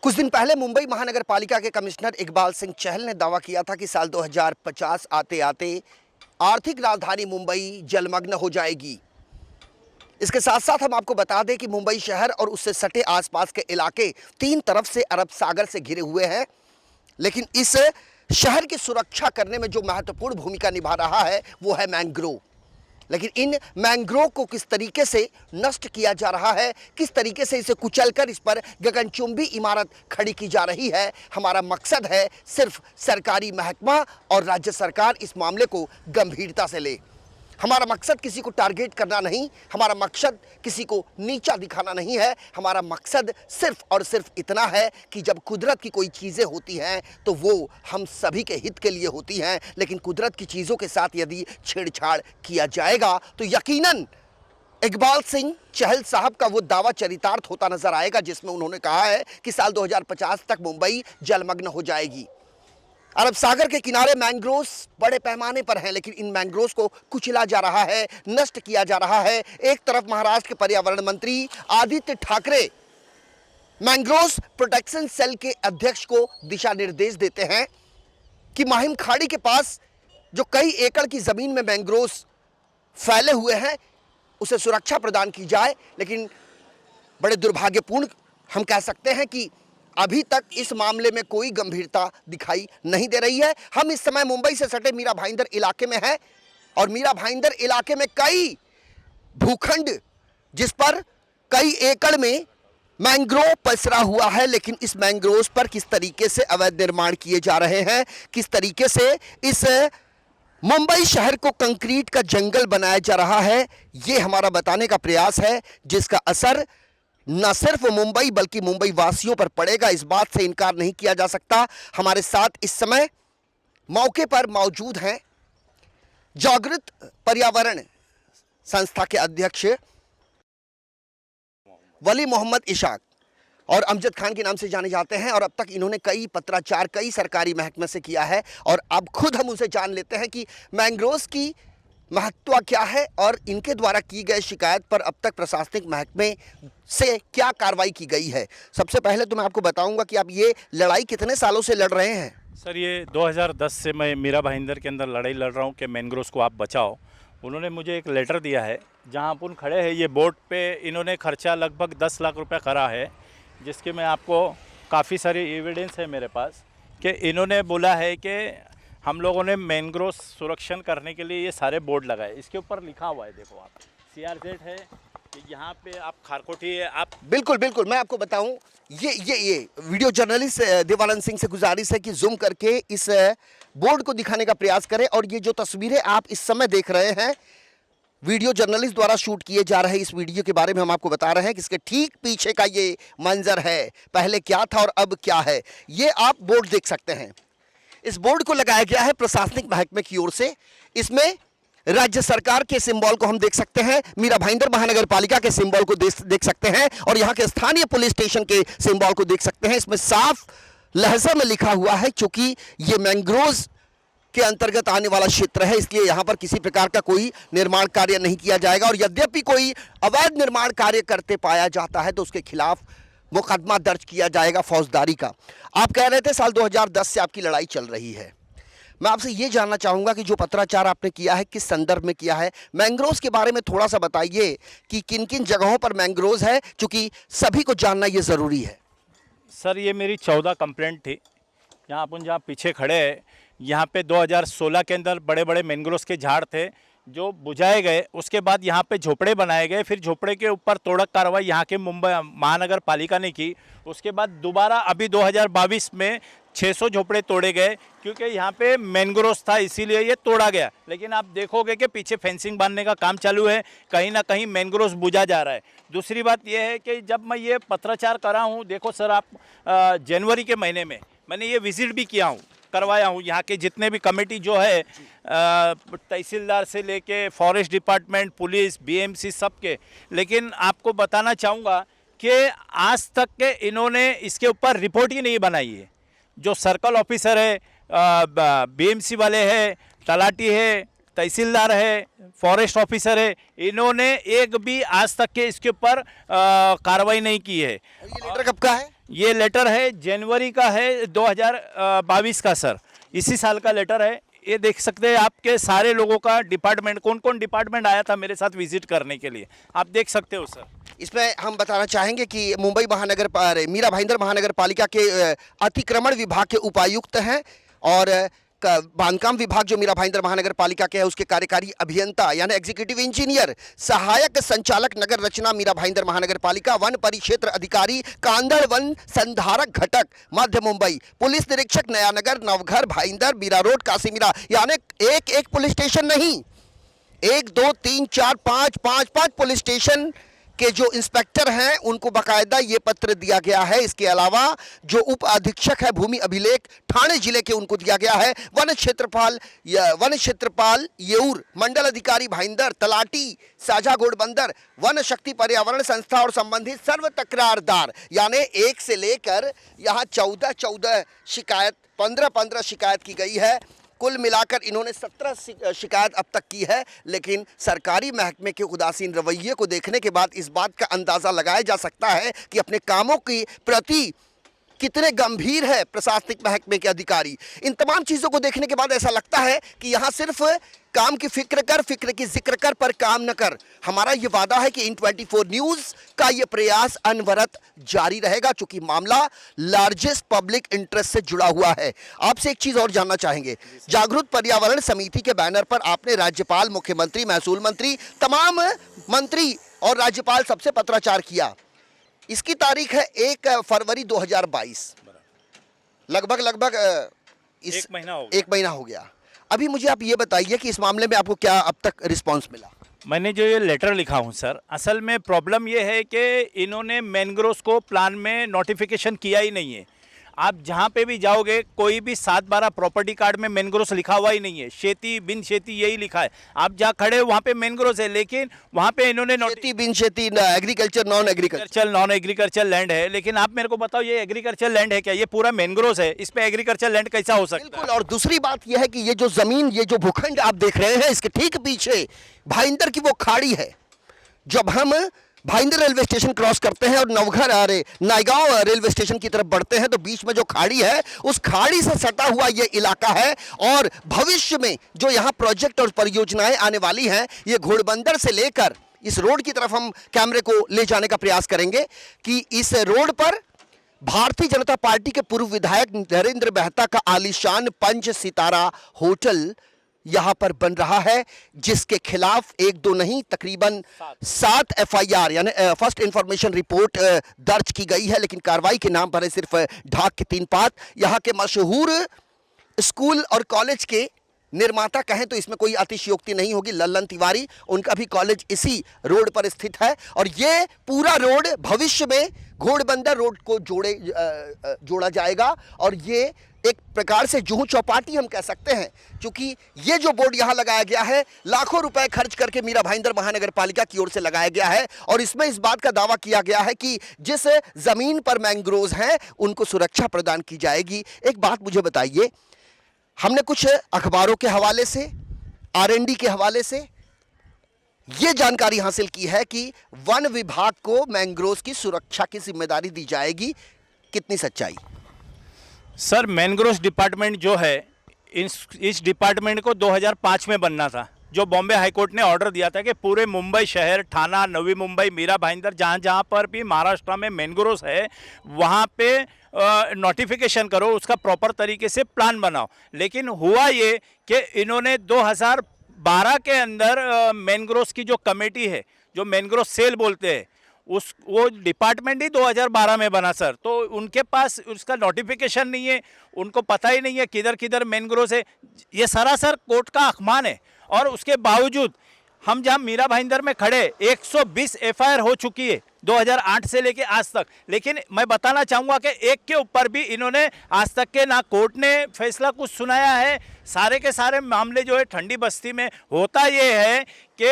कुछ दिन पहले मुंबई महानगर पालिका के कमिश्नर इकबाल सिंह चहल ने दावा किया था कि साल 2050 आते आते आर्थिक राजधानी मुंबई जलमग्न हो जाएगी। इसके साथ साथ हम आपको बता दें कि मुंबई शहर और उससे सटे आसपास के इलाके तीन तरफ से अरब सागर से घिरे हुए हैं, लेकिन इस शहर की सुरक्षा करने में जो महत्वपूर्ण भूमिका निभा रहा है वो है मैंग्रोव। लेकिन इन मैंग्रोव को किस तरीके से नष्ट किया जा रहा है, किस तरीके से इसे कुचलकर इस पर गगनचुंबी इमारत खड़ी की जा रही है, हमारा मकसद है सिर्फ सरकारी महकमा और राज्य सरकार इस मामले को गंभीरता से ले। हमारा मकसद किसी को टारगेट करना नहीं, हमारा मकसद किसी को नीचा दिखाना नहीं है। हमारा मकसद सिर्फ और सिर्फ इतना है कि जब कुदरत की कोई चीज़ें होती हैं तो वो हम सभी के हित के लिए होती हैं, लेकिन कुदरत की चीज़ों के साथ यदि छेड़छाड़ किया जाएगा तो यकीनन इकबाल सिंह चहल साहब का वो दावा चरितार्थ होता नजर आएगा जिसमें उन्होंने कहा है कि साल 2050 तक मुंबई जलमग्न हो जाएगी। अरब सागर के किनारे मैंग्रोव्स बड़े पैमाने पर हैं, लेकिन इन मैंग्रोव्स को कुचला जा रहा है, नष्ट किया जा रहा है। एक तरफ महाराष्ट्र के पर्यावरण मंत्री Aaditya Thackeray mangroves protection cell के अध्यक्ष को दिशा निर्देश देते हैं कि माहिम खाड़ी के पास जो कई एकड़ की जमीन में मैंग्रोव्स फैले हुए हैं उसे सुरक्षा प्रदान की जाए, लेकिन बड़े दुर्भाग्यपूर्ण हम कह सकते हैं कि अभी तक इस मामले में कोई गंभीरता दिखाई नहीं दे रही है। हम इस समय मुंबई से सटे मीरा भाईंदर इलाके में हैं और मीरा भाईंदर इलाके में कई भूखंड जिस पर कई एकड़ में मैंग्रोव पसरा हुआ है, लेकिन इस मैंग्रोव पर किस तरीके से अवैध निर्माण किए जा रहे हैं, किस तरीके से इस मुंबई शहर को कंक्रीट का जंगल बनाया जा रहा है, ये हमारा बताने का प्रयास है, जिसका असर न सिर्फ मुंबई बल्कि मुंबई वासियों पर पड़ेगा। इस बात से इनकार नहीं किया जा सकता। हमारे साथ इस समय मौके पर मौजूद हैं जागृत पर्यावरण संस्था के अध्यक्ष वली मोहम्मद इशाक और अमजद खान के नाम से जाने जाते हैं, और अब तक इन्होंने कई पत्राचार कई सरकारी महकमे से किया है, और अब खुद हम उनसे जान लेते हैं कि मैंग्रोव्स की महत्व क्या है और इनके द्वारा की गई शिकायत पर अब तक प्रशासनिक महकमे से क्या कार्रवाई की गई है। सबसे पहले तो मैं आपको बताऊंगा कि आप ये लड़ाई कितने सालों से लड़ रहे हैं? सर, ये 2010 से मैं मीरा भाईंदर के अंदर लड़ाई लड़ रहा हूँ कि मैंग्रोव्स को आप बचाओ। उन्होंने मुझे एक लेटर दिया है जहाँ अपन खड़े हैं, ये बोर्ड पे इन्होंने खर्चा लगभग 10 लाख रुपए करा है, जिसके मैं आपको काफ़ी सारी एविडेंस है मेरे पास कि इन्होंने बोला है कि हम लोगों ने मैंग्रोव सुरक्षण करने के लिए ये सारे बोर्ड लगाए। इसके ऊपर लिखा हुआ है, देखो आप, CRZ है कि यहाँ पे आप खारकोटी है आप। बिल्कुल बिल्कुल, मैं आपको बताऊं, ये वीडियो जर्नलिस्ट देवानंद सिंह से गुजारिश है कि जूम करके इस बोर्ड को दिखाने का प्रयास करें, और ये जो तस्वीरें आप इस समय देख रहे हैं वीडियो जर्नलिस्ट द्वारा शूट किए जा रहे इस वीडियो के बारे में हम आपको बता रहे हैं कि इसके ठीक पीछे का ये मंजर है, पहले क्या था और अब क्या है, ये आप बोर्ड देख सकते हैं। इस बोर्ड को लगाया गया है प्रशासनिक महकमे की ओर से। इसमें राज्य सरकार के सिंबल को हम देख सकते हैं, मीरा भाईंदर महानगर पालिका के सिंबल को देख सकते हैं, और यहाँ के स्थानीय पुलिस स्टेशन के सिंबल को देख सकते हैं। इसमें साफ लहजा में लिखा हुआ है, क्योंकि ये मैंग्रोव्स के अंतर्गत आने वाला क्षेत्र है, इसलिए यहाँ पर किसी प्रकार का कोई निर्माण कार्य नहीं किया जाएगा, और यद्यपि कोई अवैध निर्माण कार्य करते पाया जाता है तो उसके खिलाफ मुकदमा दर्ज किया जाएगा फौजदारी का। आप कह रहे थे साल 2010 से आपकी लड़ाई चल रही है। मैं आपसे ये जानना चाहूँगा कि जो पत्राचार आपने किया है किस संदर्भ में किया है, मैंग्रोव्स के बारे में थोड़ा सा बताइए कि किन किन जगहों पर मैंग्रोव्स है, क्योंकि सभी को जानना ये ज़रूरी है। सर, ये मेरी 14 कंप्लेंट थी। यहाँ अपन जहाँ पीछे खड़े हैं, यहाँ पे 2016 के अंदर बड़े बड़े मैंग्रोव्स के झाड़ थे जो बुझाए गए। उसके बाद यहाँ पे झोपड़े बनाए गए, फिर झोपड़े के ऊपर तोड़क कार्रवाई यहाँ के मुंबई महानगर पालिका ने की। उसके बाद दोबारा अभी 2022 में 600 झोपड़े तोड़े गए, क्योंकि यहाँ पे मैंग्रोव्स था इसीलिए ये तोड़ा गया। लेकिन आप देखोगे कि पीछे फेंसिंग बांधने का काम चालू है, कहीं ना कहीं मैंग्रोव्स बुझा जा रहा है। दूसरी बात यह है कि जब मैं ये पत्राचार करा हूँ, देखो सर आप, जनवरी के महीने में मैंने ये विजिट भी किया हूँ, करवाया हूँ। यहाँ के जितने भी कमेटी जो है, तहसीलदार से लेके फॉरेस्ट डिपार्टमेंट, पुलिस, BMC सबके, लेकिन आपको बताना चाहूँगा कि आज तक के इन्होंने इसके ऊपर रिपोर्ट ही नहीं बनाई है। जो सर्कल ऑफिसर है, BMC वाले हैं, तलाटी है, तहसीलदार है, फॉरेस्ट ऑफिसर है, इन्होंने एक भी आज तक के इसके ऊपर कार्रवाई नहीं की है। और ये लेटर कब का है? ये लेटर है जनवरी का है 2022 का सर, इसी साल का लेटर है। ये देख सकते हैं आपके सारे लोगों का डिपार्टमेंट, कौन कौन डिपार्टमेंट आया था मेरे साथ विजिट करने के लिए, आप देख सकते हो सर। इसमें हम बताना चाहेंगे कि मुंबई मीरा भाईंदर महानगर पालिका के अतिक्रमण विभाग के उपायुक्त हैं और बांधकाम विभाग जो मीरा भाईंदर महानगर पालिका के है उसके कार्यकारी अभियंता यानी एग्जीक्यूटिव इंजीनियर, सहायक संचालक नगर रचना मीरा भाईंदर महानगर पालिका, वन परिक्षेत्र अधिकारी कांदड़ वन संधारक घटक मध्य मुंबई, पुलिस निरीक्षक नया नगर, नवघर, भाईंदर, मीरा रोड, काशीमीरा, यानी एक एक पुलिस स्टेशन नहीं, 1 2 3 4 5 5 पुलिस स्टेशन के जो इंस्पेक्टर हैं उनको बकायदा ये पत्र दिया गया है। इसके अलावा जो उप अधीक्षक है भूमि अभिलेख ठाणे जिले के उनको दिया गया है। वन क्षेत्रपाल येऊर, मंडल अधिकारी भाईंदर, तलाटी साझा घोड़बंदर, वन शक्ति पर्यावरण संस्था और संबंधित सर्व तकरारदार, यानी 1 से लेकर यहाँ 14 शिकायत, 15 शिकायत की गई है। कुल मिलाकर इन्होंने 17 शिकायत अब तक की है। लेकिन सरकारी महकमे के उदासीन रवैये को देखने के बाद इस बात का अंदाज़ा लगाया जा सकता है कि अपने कामों की प्रति कितने गंभीर है प्रशासनिक महकमे के अधिकारी। इन तमाम चीज़ों को देखने के बाद ऐसा लगता है कि यहाँ सिर्फ काम की फिक्र की जिक्र कर पर काम न कर। हमारा ये वादा है कि इन 24 न्यूज़ का ये प्रयास अनवरत जारी रहेगा, चूंकि मामला लार्जेस्ट पब्लिक इंटरेस्ट से जुड़ा हुआ है। आपसे एक चीज़ और जानना चाहेंगे, जागरूक पर्यावरण समिति के बैनर पर आपने राज्यपाल, मुख्यमंत्री, महसूल मंत्री, तमाम मंत्री और राज्यपाल सबसे पत्राचार किया। इसकी तारीख है 1 फरवरी 2022, लगभग 1 महीना हो गया। अभी मुझे आप ये बताइए कि इस मामले में आपको क्या अब तक रिस्पांस मिला? मैंने जो ये लेटर लिखा हूँ सर, असल में प्रॉब्लम ये है कि इन्होंने मैनग्रोव्स को प्लान में नोटिफिकेशन किया ही नहीं है। आप जहाँ पे भी जाओगे कोई भी 7/12 प्रॉपर्टी कार्ड में मैनग्रोव्स लिखा हुआ ही नहीं है, खेती बिन खेती यही लिखा है। आप जहाँ खड़े हो वहाँ पे मैनग्रोव्स है, लेकिन वहाँ पे इन्होंने खेती बिन खेती, एग्रीकल्चर नॉन एग्रीकल्चर लैंड है। लेकिन आप मेरे को बताओ ये एग्रीकल्चर लैंड है क्या? ये पूरा मैनग्रोव्स है, इस पे एग्रीकल्चर लैंड कैसा हो सकता है? बिल्कुल। और दूसरी बात यह है कि ये जो जमीन, ये जो भूखंड आप देख रहे हैं, इसके ठीक पीछे भाईंदर की वो खाड़ी है। जब हम भाईंदर रेलवे स्टेशन क्रॉस करते हैं और नायगांव रेलवे स्टेशन की तरफ बढ़ते हैं तो बीच में जो खाड़ी है उस खाड़ी से सटा हुआ ये इलाका है। और भविष्य में जो यहाँ प्रोजेक्ट और परियोजनाएं आने वाली हैं, ये घोड़बंदर से लेकर इस रोड की तरफ हम कैमरे को ले जाने का प्रयास करेंगे कि इस रोड पर भारतीय जनता पार्टी के पूर्व विधायक नरेंद्र मेहता का आलीशान 5 सितारा होटल यहां पर बन रहा है, जिसके खिलाफ 1-2 नहीं तकरीबन 7 FIR यानी फर्स्ट इंफॉर्मेशन रिपोर्ट दर्ज की गई है। लेकिन कार्रवाई के नाम पर है सिर्फ ढाक के 3 पात। यहां के मशहूर स्कूल और कॉलेज के निर्माता कहें तो इसमें कोई अतिशयोक्ति नहीं होगी, लल्लन तिवारी, उनका भी कॉलेज इसी रोड पर स्थित है। और ये पूरा रोड भविष्य में घोड़बंदर रोड को जोड़ा जाएगा। और ये एक प्रकार से जुहू चौपाटी हम कह सकते हैं, क्योंकि ये जो बोर्ड यहाँ लगाया गया है लाखों रुपए खर्च करके मीरा भाईंदर महानगर पालिका की ओर से लगाया गया है। और इसमें इस बात का दावा किया गया है कि जिस जमीन पर मैंग्रोव्स हैं उनको सुरक्षा प्रदान की जाएगी। एक बात मुझे बताइए, हमने कुछ अखबारों के हवाले से, R&D के हवाले से ये जानकारी हासिल की है कि वन विभाग को मैंग्रोव्स की सुरक्षा की जिम्मेदारी दी जाएगी। कितनी सच्चाई? सर मैनग्रोव्स डिपार्टमेंट जो है इस डिपार्टमेंट को 2005 में बनना था। जो बॉम्बे हाईकोर्ट ने ऑर्डर दिया था कि पूरे मुंबई शहर, ठाणा, नवी मुंबई, मीरा भाईंदर, जहाँ पर भी महाराष्ट्र में मैनग्रोव्स है वहाँ पे नोटिफिकेशन करो, उसका प्रॉपर तरीके से प्लान बनाओ। लेकिन हुआ ये कि इन्होंने 2012 के अंदर मैनग्रोव्स की जो कमेटी है, जो मैनग्रोव सेल बोलते हैं, वो डिपार्टमेंट ही 2012 में बना सर। तो उनके पास उसका नोटिफिकेशन नहीं है, उनको पता ही नहीं है किधर किधर मैनग्रोव्स है। ये सरासर कोर्ट का अखमान है। और उसके बावजूद हम जहां मीरा भाईंदर में खड़े 120 FIR हो चुकी है 2008 से लेके आज तक। लेकिन मैं बताना चाहूँगा कि एक के ऊपर भी इन्होंने आज तक के ना कोर्ट ने फैसला कुछ सुनाया है। सारे के सारे मामले जो है ठंडी बस्ती में होता ये है कि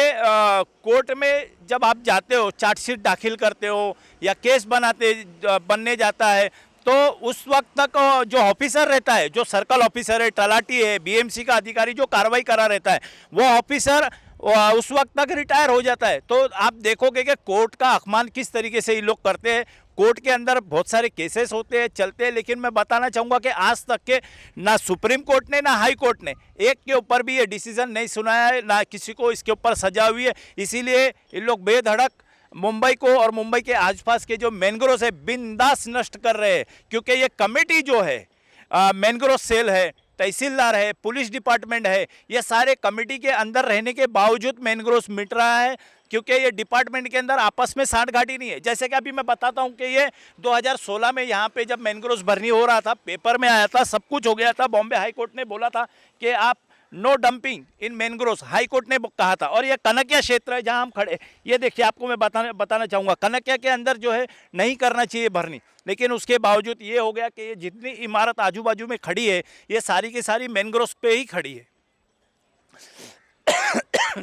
कोर्ट में जब आप जाते हो, चार्जशीट दाखिल करते हो या केस बनने जाता है, तो उस वक्त तक जो ऑफिसर रहता है, जो सर्कल ऑफिसर है, तलाटी है, बीएमसी का अधिकारी जो कार्रवाई करा रहता है, वो ऑफिसर उस वक्त तक रिटायर हो जाता है। तो आप देखोगे कि कोर्ट का अपमान किस तरीके से ये लोग करते हैं। कोर्ट के अंदर बहुत सारे केसेस होते हैं, चलते हैं, लेकिन मैं बताना चाहूँगा कि आज तक के ना सुप्रीम कोर्ट ने ना हाई कोर्ट ने एक के ऊपर भी ये डिसीजन नहीं सुनाया है, ना किसी को इसके ऊपर सजा हुई है। इसीलिए ये लोग बेधड़क मुंबई को और मुंबई के आसपास के जो मैंग्रोव्स है बिंदास नष्ट कर रहे हैं, क्योंकि ये कमेटी जो है, मैंग्रोव सेल है, तहसीलदार है, पुलिस डिपार्टमेंट है, ये सारे कमेटी के अंदर रहने के बावजूद मैंग्रोव्स मिट रहा है, क्योंकि ये डिपार्टमेंट के अंदर आपस में सांठगांठी नहीं है। जैसे कि अभी मैं बताता हूँ कि ये 2016 में यहाँ पे जब मैंग्रोव्स भरनी हो रहा था, पेपर में आया था, सब कुछ हो गया था, बॉम्बे हाई कोर्ट ने बोला था कि आप नो डंपिंग इन मैंग्रोव्स, हाई कोर्ट ने कहा था। और ये कनकिया क्षेत्र है जहां हम खड़े, ये देखिए, आपको मैं बताना चाहूँगा, कनकिया के अंदर जो है नहीं करना चाहिए भरनी, लेकिन उसके बावजूद ये हो गया कि ये जितनी इमारत आजू बाजू में खड़ी है, ये सारी की सारी मैंग्रोव्स पे ही खड़ी है।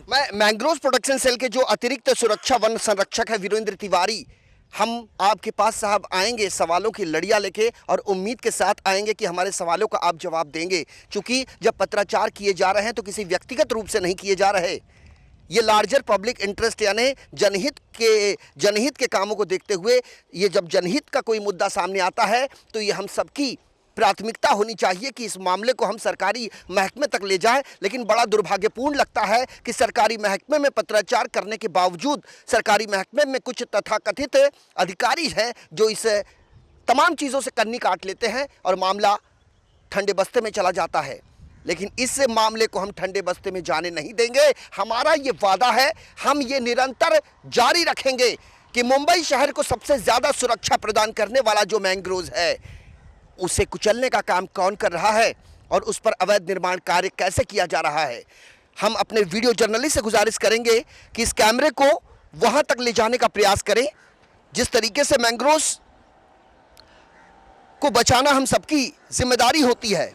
मैं मैंग्रोव प्रोटेक्शन सेल के जो अतिरिक्त सुरक्षा वन संरक्षक है वीरेंद्र तिवारी, हम आपके पास साहब आएंगे सवालों की लड़ियाँ लेके, और उम्मीद के साथ आएंगे कि हमारे सवालों का आप जवाब देंगे, क्योंकि जब पत्राचार किए जा रहे हैं तो किसी व्यक्तिगत रूप से नहीं किए जा रहे, ये लार्जर पब्लिक इंटरेस्ट यानी जनहित के कामों को देखते हुए, ये जब जनहित का कोई मुद्दा सामने आता है तो ये हम सबकी प्राथमिकता होनी चाहिए कि इस मामले को हम सरकारी महकमे तक ले जाएं। लेकिन बड़ा दुर्भाग्यपूर्ण लगता है कि सरकारी महकमे में पत्राचार करने के बावजूद सरकारी महकमे में कुछ तथाकथित अधिकारी हैं जो इस तमाम चीज़ों से कन्नी काट लेते हैं और मामला ठंडे बस्ते में चला जाता है। लेकिन इस मामले को हम ठंडे बस्ते में जाने नहीं देंगे। हमारा ये वादा है, हम ये निरंतर जारी रखेंगे कि मुंबई शहर को सबसे ज़्यादा सुरक्षा प्रदान करने वाला जो मैंग्रोव्स है, उसे कुचलने का काम कौन कर रहा है और उस पर अवैध निर्माण कार्य कैसे किया जा रहा है। हम अपने वीडियो जर्नलिस्ट से गुजारिश करेंगे कि इस कैमरे को वहां तक ले जाने का प्रयास करें। जिस तरीके से मैंग्रोव्स को बचाना हम सबकी जिम्मेदारी होती है।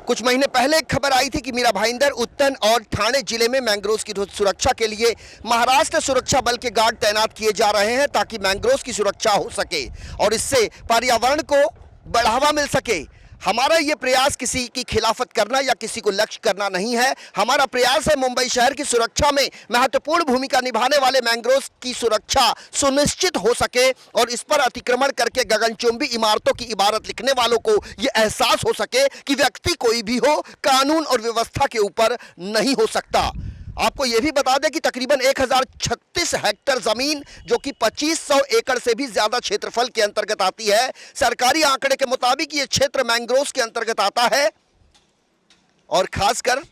कुछ महीने पहले एक खबर आई थी कि मीरा भाईंदर, उत्तन और ठाणे जिले में मैंग्रोव्स की सुरक्षा के लिए महाराष्ट्र सुरक्षा बल के गार्ड तैनात किए जा रहे हैं ताकि मैंग्रोव्स की सुरक्षा हो सके और इससे पर्यावरण को बढ़ावा मिल सके। हमारा ये प्रयास किसी की खिलाफत करना या किसी को लक्ष्य करना नहीं है। हमारा प्रयास है मुंबई शहर की सुरक्षा में महत्वपूर्ण भूमिका निभाने वाले मैंग्रोव्स की सुरक्षा सुनिश्चित हो सके और इस पर अतिक्रमण करके गगनचुंबी इमारतों की इबारत लिखने वालों को ये एहसास हो सके कि व्यक्ति कोई भी हो, कानून और व्यवस्था के ऊपर नहीं हो सकता। आपको यह भी बता दें कि तकरीबन 1036 हेक्टेयर जमीन, जो कि 2500 एकड़ से भी ज्यादा क्षेत्रफल के अंतर्गत आती है, सरकारी आंकड़े के मुताबिक ये क्षेत्र मैंग्रोव्स के अंतर्गत आता है। और खासकर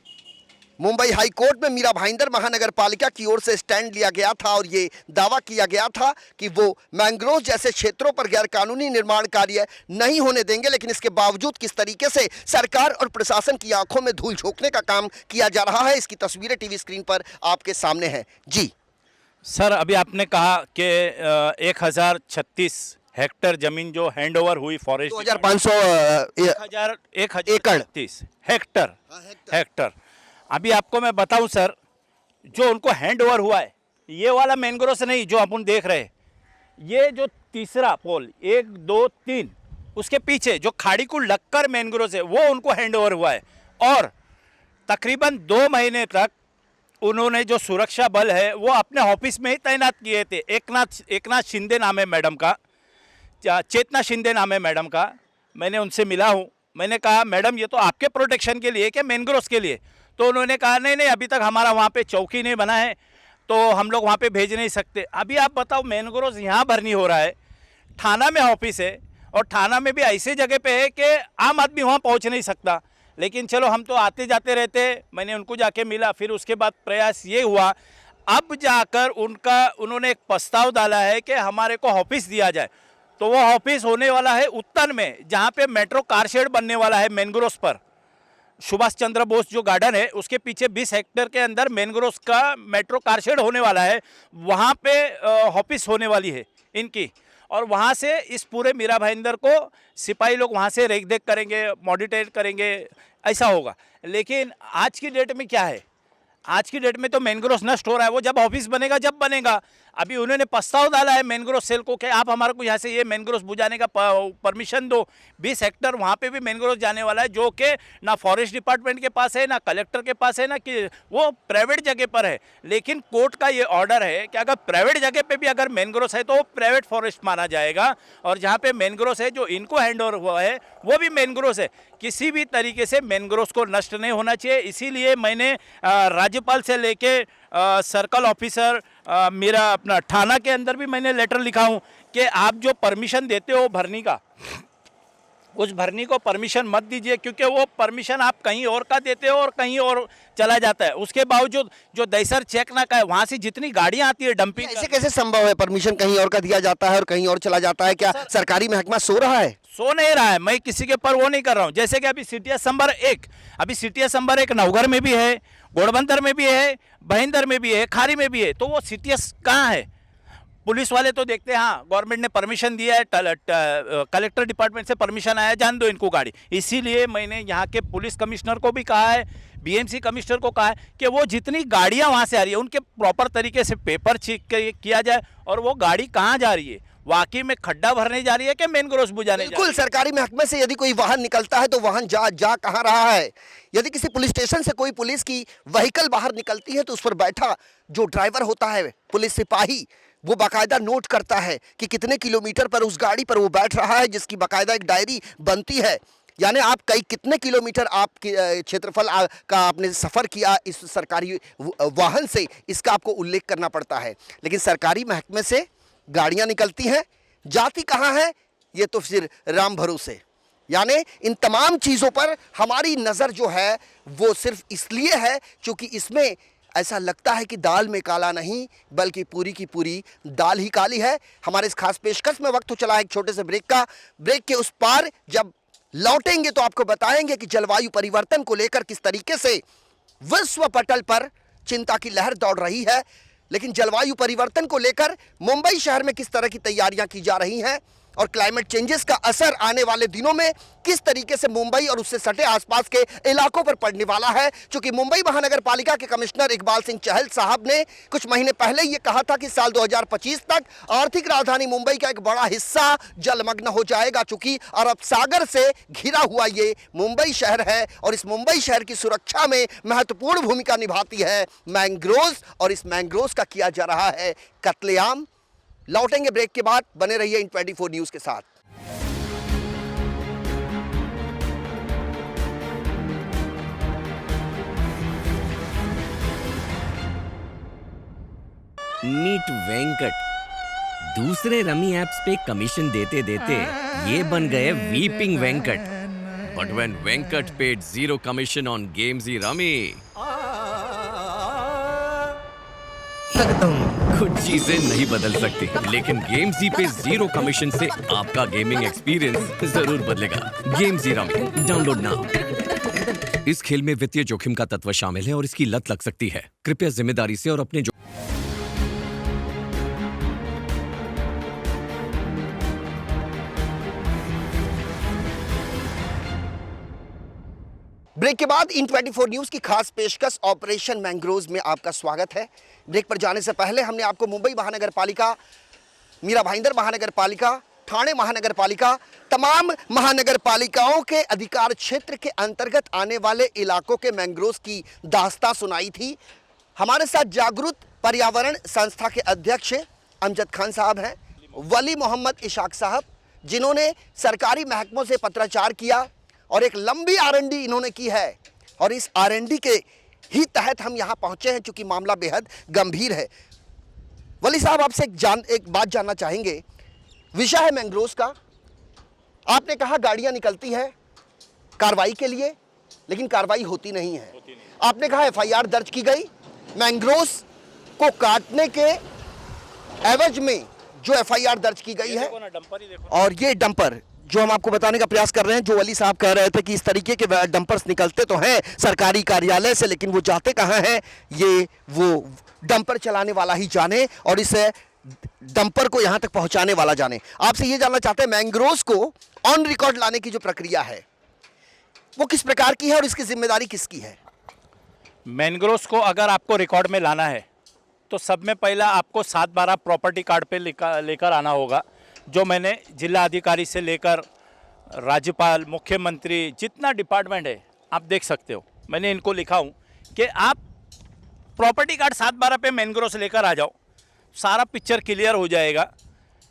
मुंबई हाई कोर्ट में मीरा भाईंदर महानगर पालिका की ओर से स्टैंड लिया गया था और ये दावा किया गया था कि वो मैंग्रोव जैसे क्षेत्रों पर गैरकानूनी निर्माण कार्य नहीं होने देंगे। लेकिन इसके बावजूद किस तरीके से सरकार और प्रशासन की आंखों में धूल झोंकने का काम किया जा रहा है, इसकी तस्वीरें टीवी स्क्रीन पर आपके सामने हैं। जी सर, अभी आपने कहा कि 1036 हेक्टेयर जमीन जो हैंड ओवर हुई फॉरेस्ट, 2500 एकड़ हेक्टर। अभी आपको मैं बताऊं सर, जो उनको हैंड ओवर हुआ है, ये वाला मैंग्रोव से नहीं जो अपन देख रहे हैं, ये जो तीसरा पोल 1 2 3 उसके पीछे जो खाड़ीकुल लक्कर मैंग्रोव से, वो उनको हैंड ओवर हुआ है। और तकरीबन 2 महीने तक उन्होंने जो सुरक्षा बल है वो अपने ऑफिस में ही तैनात किए थे। एकनाथ शिंदे नाम है मैडम का, चेतना शिंदे नाम है मैडम का। मैंने उनसे मिला हूँ, मैंने कहा मैडम ये तो आपके प्रोटेक्शन के लिए क्या मैंग्रोव्स के लिए? तो उन्होंने कहा नहीं अभी तक हमारा वहाँ पे चौकी नहीं बना है तो हम लोग वहाँ पे भेज नहीं सकते। अभी आप बताओ, मैंग्रोव्स यहाँ भरनी हो रहा है, थाना में ऑफिस है और थाना में भी ऐसे जगह पे है कि आम आदमी वहाँ पहुँच नहीं सकता। लेकिन चलो हम तो आते जाते रहते, मैंने उनको जाके मिला, फिर उसके बाद प्रयास ये हुआ, अब जाकर उन्होंने एक प्रस्ताव डाला है कि हमारे को ऑफिस दिया जाए। तो वो ऑफिस होने वाला है उत्तन में, जहाँ पे मेट्रो कार शेड बनने वाला है मैंग्रोव्स पर। सुभाष चंद्र बोस जो गार्डन है उसके पीछे 20 हेक्टेयर के अंदर मैंग्रोव्स का मेट्रो कार शेड होने वाला है, वहाँ पे ऑफिस होने वाली है इनकी। और वहाँ से इस पूरे मीरा भाईंदर को सिपाही लोग वहाँ से रेख देख करेंगे, मॉनिटर करेंगे, ऐसा होगा। लेकिन आज की डेट में क्या है, आज की डेट में तो मैंग्रोव्स नष्ट हो रहा है। वो जब ऑफिस बनेगा जब बनेगा, अभी उन्होंने प्रस्ताव डाला है मैंग्रोव सेल को कि आप हमारे को यहाँ से ये मैंग्रोव बुझाने का परमिशन दो। 20 हेक्टर वहाँ पे भी मैंग्रोव जाने वाला है, जो कि ना फॉरेस्ट डिपार्टमेंट के पास है, ना कलेक्टर के पास है, ना कि वो प्राइवेट जगह पर है। लेकिन कोर्ट का ये ऑर्डर है कि अगर प्राइवेट जगह पे भी अगर मैंग्रोव है तो वो प्राइवेट फॉरेस्ट माना जाएगा, और जहाँ पे मैंग्रोव है जो इनको हैंड ओवर हुआ है वो भी मैंग्रोव है। किसी भी तरीके से मैंग्रोव को नष्ट नहीं होना चाहिए। इसीलिए मैंने राज्यपाल से लेके सर्कल ऑफिसर, मेरा अपना थाना के अंदर भी मैंने लेटर लिखा हूँ कि आप जो परमिशन देते हो भरनी का, उस भरनी को परमिशन मत दीजिए, क्योंकि वो परमिशन आप कहीं और का देते हो और कहीं और चला जाता है। उसके बावजूद जो दैसर चेक ना का वहाँ से जितनी गाड़ियाँ आती है डंपिंग, ऐसे कैसे संभव है? परमिशन कहीं और का दिया जाता है और कहीं और चला जाता है। क्या सरकारी महकमा सो रहा है? सो नहीं रहा है। मैं किसी के ऊपर वो नहीं कर रहा हूँ। जैसे कि अभी सीटीएस नंबर 1, अभी सीटीएस नंबर 1 नवघर में भी है, घोड़बंदर में भी है, बहिंदर में भी है, खारी में भी है। तो वो सीटीएस कहाँ है? पुलिस वाले तो देखते हैं हाँ गवर्नमेंट ने परमिशन दिया है, कलेक्टर डिपार्टमेंट से परमिशन आया, जान दो इनको गाड़ी। इसीलिए मैंने यहाँ के पुलिस कमिश्नर को भी कहा है, बीएमसी कमिश्नर को कहा है कि वो जितनी गाड़ियाँ वहाँ से आ रही है उनके प्रॉपर तरीके से पेपर चेक किया जाए, और वो गाड़ी कहाँ जा रही है, वाकई में खड्डा भरने जा रही है कि मैंग्रोव बुझाने जा रही है। बिल्कुल, सरकारी महकमे से यदि कोई वाहन निकलता है तो वाहन जा कहाँ रहा है? यदि किसी पुलिस स्टेशन से कोई पुलिस की व्हीकल बाहर निकलती है तो उस पर बैठा जो ड्राइवर होता है, पुलिस सिपाही, वो बाकायदा नोट करता है कि कितने किलोमीटर पर उस गाड़ी पर वो बैठ रहा है, जिसकी बाकायदा एक डायरी बनती है। यानी आप कितने किलोमीटर आप क्षेत्रफल का आपने सफ़र किया इस सरकारी वाहन से, इसका आपको उल्लेख करना पड़ता है। लेकिन सरकारी महकमे से गाड़ियां निकलती हैं, जाती कहाँ है ये तो फिर राम भरोसे। यानी इन तमाम चीज़ों पर हमारी नज़र जो है वो सिर्फ इसलिए है क्योंकि इसमें ऐसा लगता है कि दाल में काला नहीं बल्कि पूरी की पूरी दाल ही काली है। हमारे इस खास पेशकश में वक्त हो चला है एक छोटे से ब्रेक का। ब्रेक के उस पार जब लौटेंगे तो आपको बताएंगे कि जलवायु परिवर्तन को लेकर किस तरीके से विश्व पटल पर चिंता की लहर दौड़ रही है, लेकिन जलवायु परिवर्तन को लेकर मुंबई शहर में किस तरह की तैयारियां की जा रही हैं और क्लाइमेट चेंजेस का असर आने वाले दिनों में किस तरीके से मुंबई और उससे सटे आसपास के इलाकों पर पड़ने वाला है। क्योंकि मुंबई महानगर पालिका के कमिश्नर इकबाल सिंह चहल साहब ने कुछ महीने पहले ये कहा था कि साल 2025 तक आर्थिक राजधानी मुंबई का एक बड़ा हिस्सा जलमग्न हो जाएगा। चूंकि अरब सागर से घिरा हुआ ये मुंबई शहर है और इस मुंबई शहर की सुरक्षा में महत्वपूर्ण भूमिका निभाती है मैंग्रोव, और इस मैंग्रोव का किया जा रहा है कत्लेआम। लौटेंगे ब्रेक के बाद, बने रहिए इन 24 न्यूज़ के साथ। मीट वेंकट दूसरे रमी एप्स पे कमीशन देते देते ये बन गए weeping Venkat. But when Venkat paid zero commission on games rummy, कुछ चीजें नहीं बदल सकती, लेकिन गेम्स पे जीरो कमीशन से आपका गेमिंग एक्सपीरियंस जरूर बदलेगा। Games rummy download now. इस खेल में वित्तीय जोखिम का तत्व शामिल है और इसकी लत लग सकती है। कृपया जिम्मेदारी से और अपने ब्रेक के बाद इन 24 न्यूज़ की खास पेशकश ऑपरेशन मैंग्रोव में आपका स्वागत है। ब्रेक पर जाने से पहले हमने आपको मुंबई महानगर पालिका, मीरा भाईंदर महानगर पालिका, ठाणे महानगर पालिका, तमाम महानगर पालिकाओं के अधिकार क्षेत्र के अंतर्गत आने वाले इलाकों के मैंग्रोव की दास्तां सुनाई थी। हमारे साथ जागरूक पर्यावरण संस्था के अध्यक्ष अमजद खान साहब हैं, वली मोहम्मद इशाक साहब, जिन्होंने सरकारी महकमों से पत्राचार किया और एक लंबी R&D इन्होंने की है, और इस R&D के ही तहत हम यहाँ पहुँचे हैं क्योंकि मामला बेहद गंभीर है। वली साहब, आपसे एक बात जानना चाहेंगे। विषय है मैंग्रोव का। आपने कहा गाड़ियाँ निकलती हैं कार्रवाई के लिए, लेकिन कार्रवाई होती नहीं है। आपने कहा FIR दर्ज की गई, मैंग्रोव को काटने के एवज में जो FIR दर्ज की गई है। और ये डंपर जो हम आपको बताने का प्रयास कर रहे हैं, जो वली साहब कह रहे थे कि इस तरीके के डंपर्स निकलते तो हैं सरकारी कार्यालय से, लेकिन वो जाते कहाँ हैं ये वो डंपर चलाने वाला ही जाने और इस डंपर को यहाँ तक पहुँचाने वाला जाने। आपसे ये जानना चाहते हैं, मैंग्रोव को ऑन रिकॉर्ड लाने की जो प्रक्रिया है वो किस प्रकार की है और इसकी जिम्मेदारी किसकी है? मैंग्रोव को अगर आपको रिकॉर्ड में लाना है तो सब में पहला आपको 7/12 प्रॉपर्टी कार्ड पे लेकर आना होगा, जो मैंने जिला अधिकारी से लेकर राज्यपाल, मुख्यमंत्री, जितना डिपार्टमेंट है आप देख सकते हो, मैंने इनको लिखा हूँ कि आप प्रॉपर्टी कार्ड 7/12 पे मैनग्रोव से लेकर आ जाओ, सारा पिक्चर क्लियर हो जाएगा।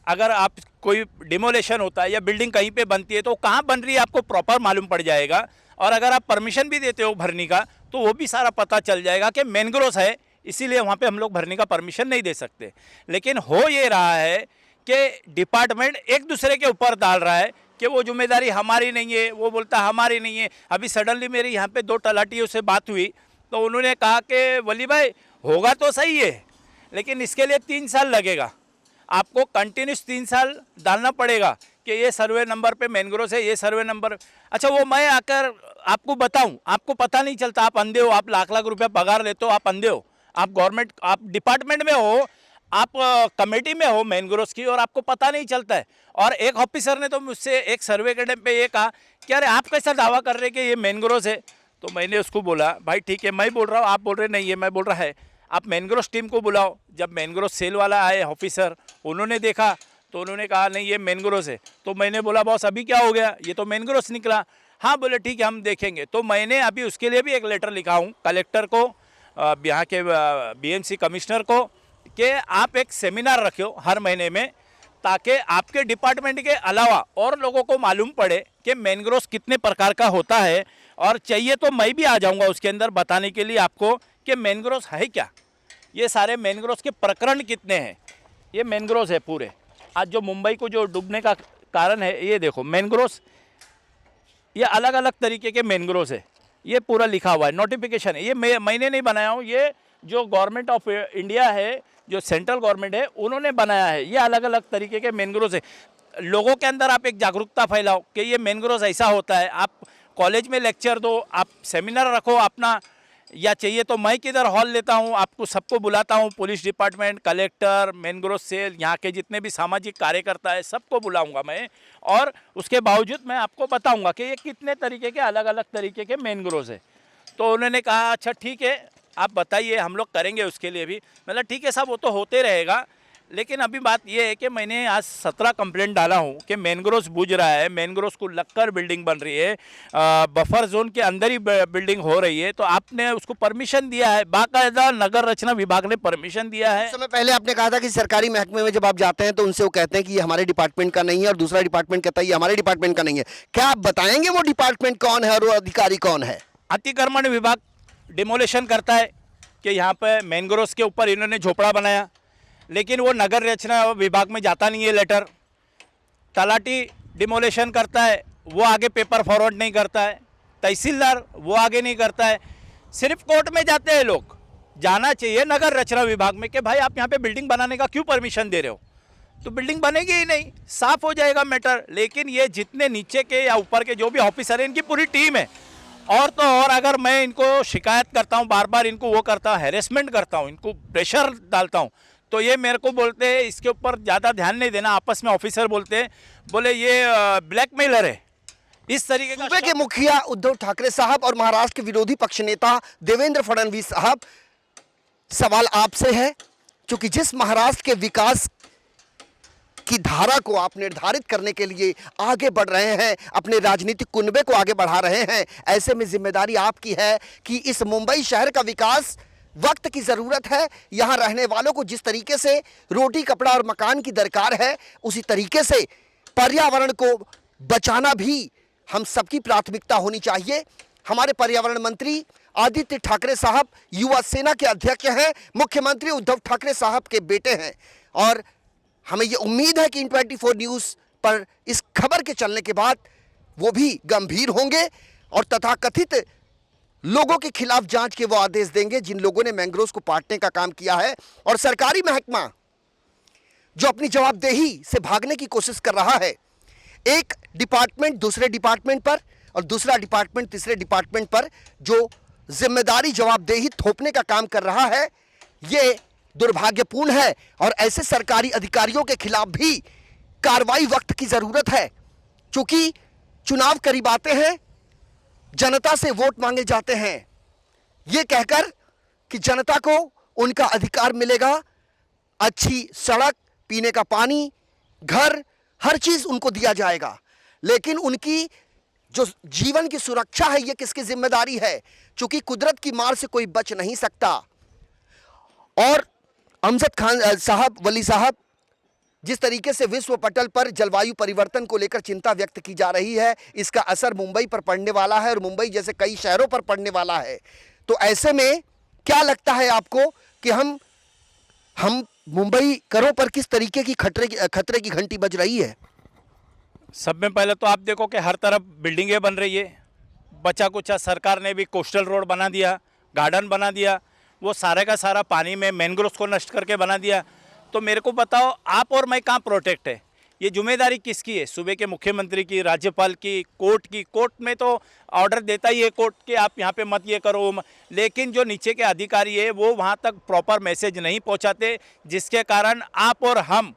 अगर आप कोई डिमोलेशन होता है या बिल्डिंग कहीं पे बनती है तो कहाँ बन रही है आपको प्रॉपर मालूम पड़ जाएगा, और अगर आप परमिशन भी देते हो भरने का तो वो भी सारा पता चल जाएगा कि मैनग्रोव है, इसीलिए वहाँ पे हम लोग भरने का परमिशन नहीं दे सकते। लेकिन हो ये रहा है कि डिपार्टमेंट एक दूसरे के ऊपर डाल रहा है कि वो जिम्मेदारी हमारी नहीं है, वो बोलता हमारी नहीं है। अभी सडनली मेरी यहाँ पे 2 तलाटियों से बात हुई तो उन्होंने कहा कि वली भाई होगा तो सही है, लेकिन इसके लिए 3 साल लगेगा, आपको कंटिन्यूस 3 साल डालना पड़ेगा कि ये सर्वे नंबर पे मैनग्रोव से ये सर्वे नंबर। अच्छा, वो मैं आकर आपको बताऊं, आपको पता नहीं चलता, आप अंधे हो, आप लाख लाख रुपया पगार लेते हो, आप अंधे हो, आप गवर्नमेंट, आप डिपार्टमेंट में हो, आप कमेटी में हो मैनग्रोव की, और आपको पता नहीं चलता है। और एक ऑफिसर ने तो मुझसे एक सर्वे के टाइम पे ये कहा कि अरे आप कैसा दावा कर रहे कि ये मैनग्रोव है। तो मैंने उसको बोला भाई ठीक है, मैं बोल रहा हूँ, आप बोल रहे नहीं है, मैं बोल रहा है, आप मैनग्रोव टीम को बुलाओ। जब मैनग्रोव सेल वाला आए ऑफिसर, उन्होंने देखा तो उन्होंने कहा नहीं ये मैनग्रोव है। तो मैंने बोला बॉस अभी क्या हो गया, ये तो मैनग्रोव निकला। हाँ बोले ठीक है हम देखेंगे। तो मैंने अभी उसके लिए भी एक लेटर लिखा हूँ कलेक्टर को, यहाँ के बीएमसी कमिश्नर को, कि आप एक सेमिनार रखो हर महीने में, ताकि आपके डिपार्टमेंट के अलावा और लोगों को मालूम पड़े कि मैनग्रोव कितने प्रकार का होता है। और चाहिए तो मैं भी आ जाऊंगा उसके अंदर बताने के लिए आपको कि मैनग्रोव है क्या, ये सारे मैनग्रोव के प्रकरण कितने हैं। ये मैनग्रोव है पूरे। आज जो मुंबई को जो डूबने का कारण है, ये देखो मैनग्रोव, ये अलग अलग तरीके के मैनग्रोव है, ये पूरा लिखा हुआ है, नोटिफिकेशन है, ये मैंने नहीं बनाया हूँ, ये जो गवर्नमेंट ऑफ इंडिया है, जो सेंट्रल गवर्नमेंट है, उन्होंने बनाया है। ये अलग अलग तरीके के मैनग्रोव है। लोगों के अंदर आप एक जागरूकता फैलाओ कि ये मैनग्रोव ऐसा होता है। आप कॉलेज में लेक्चर दो, आप सेमिनार रखो अपना, या चाहिए तो मैं किधर हॉल लेता हूँ, आपको सबको बुलाता हूँ, police department, collector, mangrove cell, यहाँ के जितने भी सामाजिक कार्यकर्ता है सबको बुलाऊंगा मैं, और उसके बावजूद मैं आपको बताऊंगा कि ये कितने तरीके के अलग अलग तरीके के मैनग्रोव है। तो उन्होंने कहा अच्छा ठीक है आप बताइए, हम लोग करेंगे उसके लिए भी। मतलब ठीक है साहब, वो तो होते रहेगा, लेकिन अभी बात ये है कि मैंने आज 17 कंप्लेंट डाला हूँ कि मैनग्रोव बुझ रहा है, मैनग्रोव को लगकर बिल्डिंग बन रही है, बफर जोन के अंदर ही बिल्डिंग हो रही है। तो आपने उसको परमिशन दिया है, बाकायदा नगर रचना विभाग ने परमिशन दिया है। समय पहले आपने कहा था कि सरकारी महकमे में जब आप जाते हैं तो उनसे वो कहते हैं कि ये हमारे डिपार्टमेंट का नहीं है, और दूसरा डिपार्टमेंट कहता है ये हमारे डिपार्टमेंट का नहीं है। क्या आप बताएंगे वो डिपार्टमेंट कौन है और वो अधिकारी कौन है? अतिक्रमण विभाग डिमोलेशन करता है कि यहाँ पे मैनग्रोव के ऊपर इन्होंने झोपड़ा बनाया, लेकिन वो नगर रचना विभाग में जाता नहीं है लेटर। तलाटी डिमोलेशन करता है, वो आगे पेपर फॉरवर्ड नहीं करता है। तहसीलदार वो आगे नहीं करता है, सिर्फ कोर्ट में जाते हैं लोग। जाना चाहिए नगर रचना विभाग में कि भाई आप यहाँ पे बिल्डिंग बनाने का क्यों परमिशन दे रहे हो, तो बिल्डिंग बनेगी ही नहीं, साफ हो जाएगा मैटर। लेकिन ये जितने नीचे के या ऊपर के जो भी ऑफिसर हैं, इनकी पूरी टीम है। और तो और अगर मैं इनको शिकायत करता हूँ, बार बार इनको वो करता हूँ, हैरेसमेंट करता हूँ, इनको प्रेशर डालता हूँ, तो ये मेरे को बोलते हैं इसके ऊपर ज़्यादा ध्यान नहीं देना। आपस में ऑफिसर बोलते हैं, बोले ये ब्लैकमेलर है, इस तरीके का। सूबे के मुखिया उद्धव ठाकरे साहब और महाराष्ट्र के विरोधी पक्ष नेता देवेंद्र फडणवीस साहब, सवाल आपसे है, क्योंकि जिस महाराष्ट्र के विकास की धारा को आप निर्धारित करने के लिए आगे बढ़ रहे हैं, अपने राजनीतिक कुनबे को आगे बढ़ा रहे हैं, ऐसे में जिम्मेदारी आपकी है कि इस मुंबई शहर का विकास वक्त की ज़रूरत है। यहाँ रहने वालों को जिस तरीके से रोटी, कपड़ा और मकान की दरकार है, उसी तरीके से पर्यावरण को बचाना भी हम सबकी प्राथमिकता होनी चाहिए। हमारे पर्यावरण मंत्री आदित्य ठाकरे साहब युवा सेना के अध्यक्ष हैं, मुख्यमंत्री उद्धव ठाकरे साहब के बेटे हैं, और हमें ये उम्मीद है कि इन 24 न्यूज़ पर इस खबर के चलने के बाद वो भी गंभीर होंगे और तथाकथित लोगों के खिलाफ जांच के वो आदेश देंगे जिन लोगों ने मैंग्रोव को पाटने का काम किया है। और सरकारी महकमा जो अपनी जवाबदेही से भागने की कोशिश कर रहा है, एक डिपार्टमेंट दूसरे डिपार्टमेंट पर और दूसरा डिपार्टमेंट तीसरे डिपार्टमेंट पर जो जिम्मेदारी जवाबदेही थोपने का काम कर रहा है, ये दुर्भाग्यपूर्ण है। और ऐसे सरकारी अधिकारियों के खिलाफ भी कार्रवाई वक्त की जरूरत है, क्योंकि चुनाव करीब आते हैं, जनता से वोट मांगे जाते हैं, ये कहकर कि जनता को उनका अधिकार मिलेगा, अच्छी सड़क, पीने का पानी, घर, हर चीज उनको दिया जाएगा। लेकिन उनकी जो जीवन की सुरक्षा है ये किसकी जिम्मेदारी है? क्योंकि कुदरत की मार से कोई बच नहीं सकता। और अमजद खान साहब, वली साहब, जिस तरीके से विश्व पटल पर जलवायु परिवर्तन को लेकर चिंता व्यक्त की जा रही है, इसका असर मुंबई पर पड़ने वाला है और मुंबई जैसे कई शहरों पर पड़ने वाला है। तो ऐसे में क्या लगता है आपको कि हम मुंबई करों पर किस तरीके की खतरे की घंटी बज रही है? सब में पहले तो आप देखो कि हर तरफ बिल्डिंगें बन रही है। बचा कुचा सरकार ने भी कोस्टल रोड बना दिया, गार्डन बना दिया, वो सारे का सारा पानी में मैंग्रोव्स को नष्ट करके बना दिया। तो मेरे को बताओ, आप और मैं कहाँ प्रोटेक्ट है? ये जिम्मेदारी किसकी है? सूबे के मुख्यमंत्री की, राज्यपाल की, कोर्ट की? कोर्ट में तो ऑर्डर देता ही है कोर्ट कि आप यहाँ पे मत ये करो, लेकिन जो नीचे के अधिकारी है वो वहाँ तक प्रॉपर मैसेज नहीं पहुँचाते, जिसके कारण आप और हम,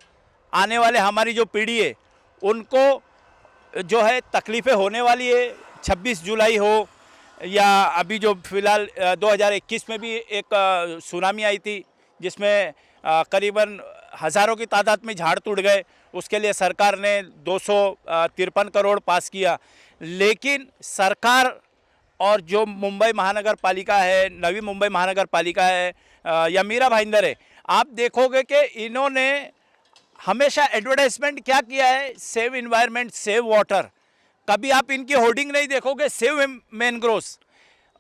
आने वाले हमारी जो पीढ़ी है, उनको जो है तकलीफ़ें होने वाली है। 26 जुलाई हो या अभी जो फिलहाल 2021 में भी एक सुनामी आई थी जिसमें करीबन हज़ारों की तादाद में झाड़ टूट गए। उसके लिए सरकार ने 253 करोड़ पास किया। लेकिन सरकार और जो मुंबई महानगर पालिका है, नवी मुंबई महानगर पालिका है या मीरा भाईंदर है, आप देखोगे कि इन्होंने हमेशा एडवर्टाइजमेंट क्या किया है? Save environment, save water. कभी आप इनकी होर्डिंग नहीं देखोगे सेव मैनग्रोव्स,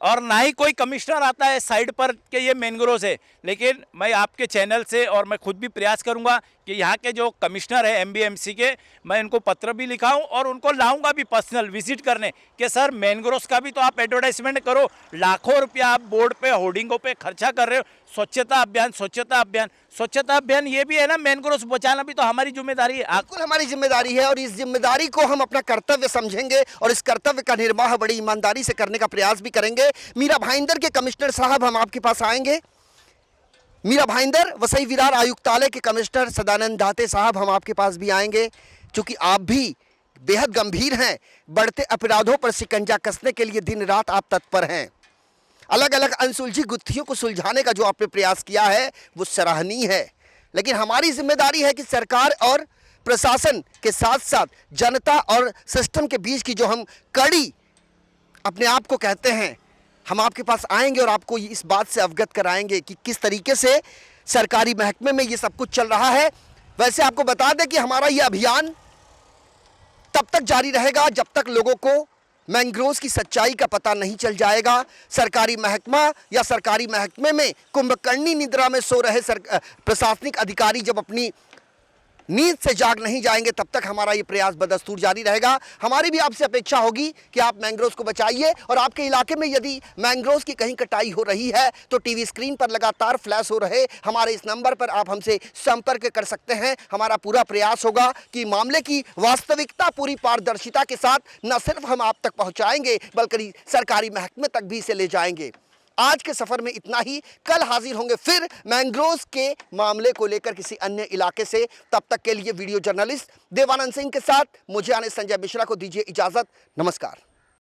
और ना ही कोई कमिश्नर आता है साइड पर कि ये मैनग्रोव्स है। लेकिन मैं आपके चैनल से और मैं खुद भी प्रयास करूंगा कि यहाँ के जो कमिश्नर है एमबीएमसी के, मैं इनको पत्र भी लिखाऊं और उनको लाऊंगा भी पर्सनल विजिट करने कि सर मैनग्रोव्स का भी तो आप एडवर्टाइजमेंट करो। लाखों रुपया आप बोर्ड पे, होर्डिंगों पे खर्चा कर रहे हो। स्वच्छता अभियान, स्वच्छता अभियान, स्वच्छता अभियान ये भी है ना, मैनग्रोव्स बचाना भी तो हमारी जिम्मेदारी है। बिल्कुल हमारी जिम्मेदारी है और इस जिम्मेदारी को हम अपना कर्तव्य समझेंगे और इस कर्तव्य का निर्वाह बड़ी ईमानदारी से करने का प्रयास भी करेंगे। मीरा भाईंदर के कमिश्नर साहब, हम आपके पास आएंगे। मीरा भाईंदर, वसई विरार आयुक्तालय के कमिश्नर सदानंद दाते साहब, हम आपके पास भी आएंगे, क्योंकि आप भी बेहद गंभीर हैं। बढ़ते अपराधों पर शिकंजा कसने के लिए दिन रात आप तत्पर हैं। अलग अलग अनसुलझी गुत्थियों को सुलझाने का जो आपने प्रयास किया है वो सराहनीय है। लेकिन हमारी जिम्मेदारी है कि सरकार और प्रशासन के साथ साथ जनता और सिस्टम के बीच की जो हम कड़ी अपने आप को कहते हैं, हम आपके पास आएंगे और आपको इस बात से अवगत कराएंगे कि किस तरीके से सरकारी महकमे में ये सब कुछ चल रहा है। वैसे आपको बता दें कि हमारा ये अभियान तब तक जारी रहेगा जब तक लोगों को मैंग्रोव्स की सच्चाई का पता नहीं चल जाएगा। सरकारी महकमा या सरकारी महकमे में कुंभकर्णी निद्रा में सो रहे प्रशासनिक अधिकारी जब अपनी नींद से जाग नहीं जाएंगे, तब तक हमारा ये प्रयास बदस्तूर जारी रहेगा। हमारी भी आपसे अपेक्षा होगी कि आप मैंग्रोव्स को बचाइए और आपके इलाके में यदि मैंग्रोव्स की कहीं कटाई हो रही है तो टीवी स्क्रीन पर लगातार फ्लैश हो रहे हमारे इस नंबर पर आप हमसे संपर्क कर सकते हैं। हमारा पूरा प्रयास होगा कि मामले की वास्तविकता पूरी पारदर्शिता के साथ न सिर्फ हम आप तक पहुँचाएंगे बल्कि सरकारी महकमे तक भी इसे ले जाएंगे। आज के सफर में इतना ही। कल हाजिर होंगे फिर मैंग्रोव्स के मामले को लेकर किसी अन्य इलाके से। तब तक के लिए वीडियो जर्नलिस्ट देवानंद सिंह के साथ मुझे आने संजय मिश्रा को दीजिए इजाजत। नमस्कार।